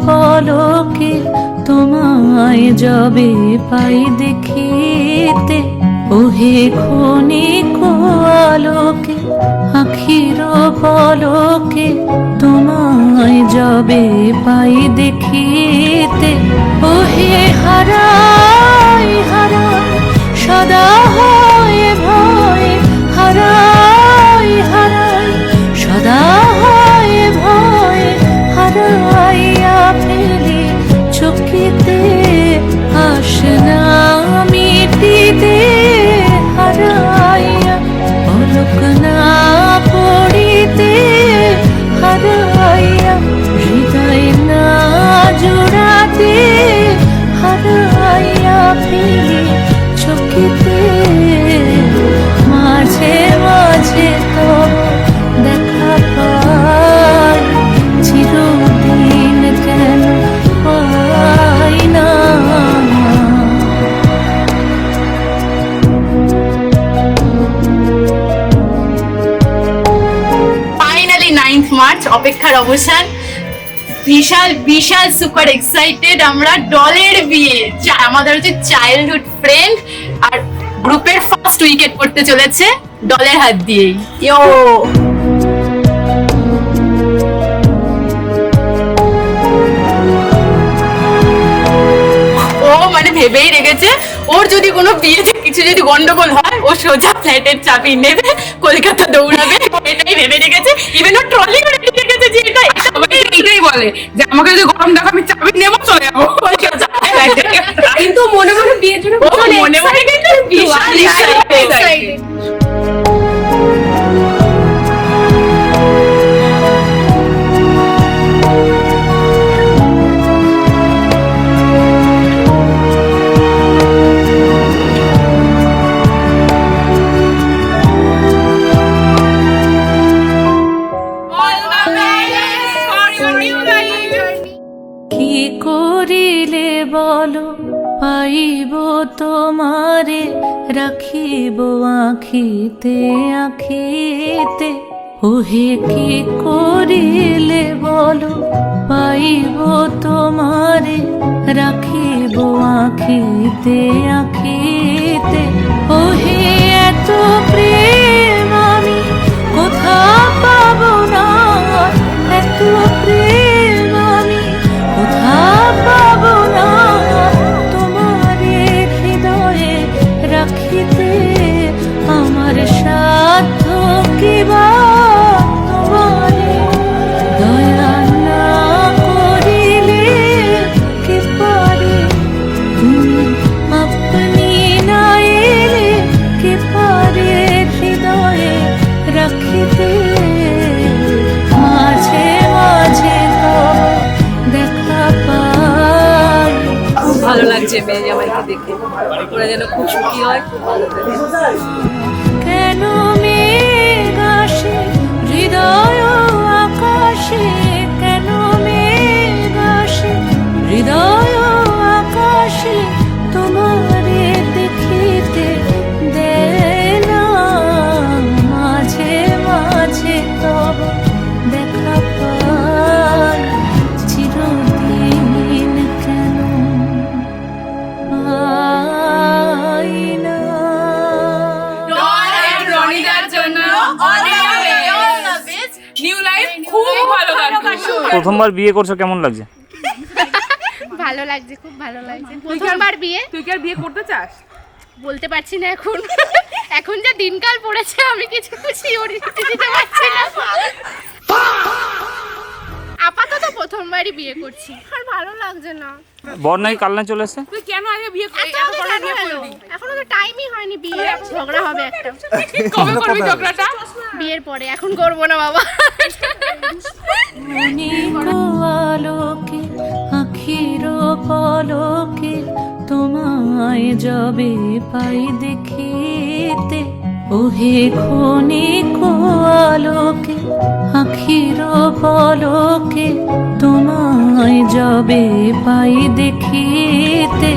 পলকে তোমায় যবে পাই দেখিতে, ওহে ক্ষণিক আলোকে আখির পলকে তোমায় যবে পাই দেখিতে, ওহে হারাই হারাই সদা হয় ভয়, হারাই হারাই সদা হয় ভয়, হারাইয়া ফেলি চকিতে আসনা মিটিতে, হারাইয়া পলক না পড়িতে, হারাইয়া হৃদয় না জোড়াতে, হারাইয়া ফেলি চকিতে, মাঝে মাঝে তব দেখা পাই, চিরদিন কেন পাই না। ফাইনালি 9th মার্চ, অপেক্ষার অবসান। বিশাল বিশাল সুপার এক্সাইটেড আমরা। ডলের বিয়ে, আমাদের হচ্ছে চাইল্ডহুড ফ্রেন্ড, আর গ্রুপের ফার্স্ট উইকেট করতে চলেছে ডলের হাত দিয়েই। ইয়ো ও মানে ভেবেই রেখেছে, ওর যদি কোনো বিয়েতে কিছু যদি গন্ডগোল হয়, ও সোজা ফ্ল্যাটের চাবি নেবে, কলকাতা দৌড়াবে, এটাই ভেবে রেখেছে। ইভেন ও ট্রলি করে রেখেছে যে এটা এটাই বলে যে আমাকে যদি গরম দেখো আমি চাবি নেবো, চলে যাবো কলকাতা। কিন্তু মনে মনে বিয়ের জন্য মনে মনে কিন্তু বিশাল এক্সাইটেড। কি করিলে বলো পাইব তোমারে, রাখিব আখিতে আখিতে, ওহে কি করিলে বলো পাইব তোমারে, রাখিব আখিতে আখিতে, ওহে এত প্রেম আমি কোথা পাব না, এত প্রেম আমি কোথা পাব না, তোমারে হৃদয়ে রাখিতে আমার সাধ্য কিবা, তোমারে দয়া না করিলে কি পারে, তুমি আপনি না এলে কি পারে হৃদয়ে রাখিতে, মাঝে মাঝে তো দেখা পাই। খুব ভালো লাগছে মেয়ে জামাইকে দেখে, ওরা যেন খুব সুখী হয়, খুব ভালো লাগে। কেন মেঘ আসে হৃদয় আকাশে, কেন মেঘ আসে হৃদয় আকাশে, তোমারে দেখিতে দেয় না, মাঝে মাঝে তব দেখা পাই, চিরদিন কেন পাই না। রনিদার জন্য নিউ লাইফ খুব ভালো লাগছে। প্রথমবার বিয়ে করছো, কেমন লাগছে? ভালো লাগছে, খুব ভালো লাগছে। প্রথমবার বিয়ে। তুই কি আর বিয়ে করতে চাস? বলতে পারছি না এখন, এখন যা দিনকাল পড়েছে আমি কিছু সিওরিটি দিতে পারছি না। আপাতত প্রথমবারই বিয়ে করছি, আর ভালো লাগছে না। বর নাকি কালনা চলে এসছে? তুই কেন আগে বিয়ে করলি? এখনো তো টাইমই হয়নি, বিয়ে ঝগড়া হবে একটা। কবে করবি ঝগড়াটা? বিয়ের পরে, এখন করবো না বাবা। আলোকে আখির পলকে তোমায় যবে পাই দেখিতে, ওহে ক্ষণিক আলোকে আখির পলকে তোমায় যবে পাই দেখিতে,